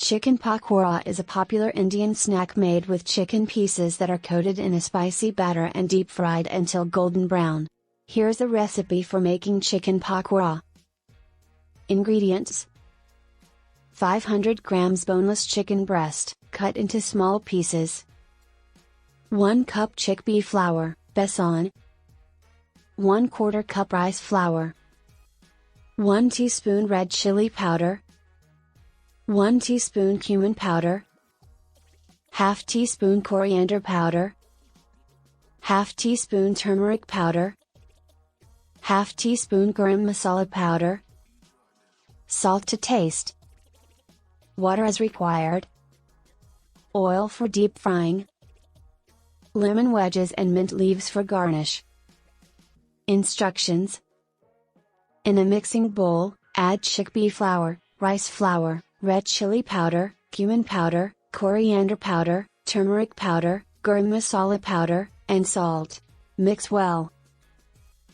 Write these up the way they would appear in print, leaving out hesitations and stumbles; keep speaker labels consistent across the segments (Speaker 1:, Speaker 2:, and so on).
Speaker 1: Chicken pakora is a popular Indian snack made with chicken pieces that are coated in a spicy batter and deep fried until golden brown. Here's a recipe for making chicken pakora. Ingredients: 500 grams boneless chicken breast, cut into small pieces. 1 cup chickpea flour, besan. 1/4 cup rice flour. 1 teaspoon red chili powder. 1 teaspoon cumin powder. Half teaspoon coriander powder. Half teaspoon turmeric powder. Half teaspoon garam masala powder. Salt to taste. Water as required. Oil for deep frying. Lemon wedges and mint leaves for garnish. Instructions: in a mixing bowl, add chickpea flour, rice flour, red chili powder, cumin powder, coriander powder, turmeric powder, garam masala powder, and salt. Mix well.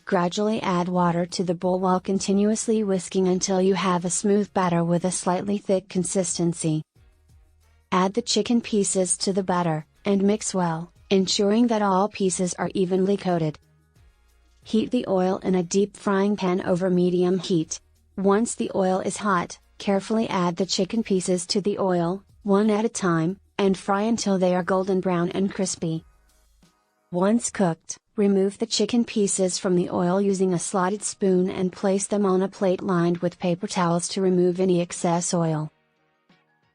Speaker 1: Gradually add water to the bowl while continuously whisking until you have a smooth batter with a slightly thick consistency. Add the chicken pieces to the batter, and mix well, ensuring that all pieces are evenly coated. Heat the oil in a deep frying pan over medium heat. Once the oil is hot, carefully add the chicken pieces to the oil, one at a time, and fry until they are golden brown and crispy. Once cooked, remove the chicken pieces from the oil using a slotted spoon and place them on a plate lined with paper towels to remove any excess oil.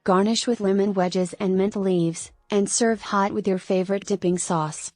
Speaker 1: Garnish with lemon wedges and mint leaves, and serve hot with your favorite dipping sauce.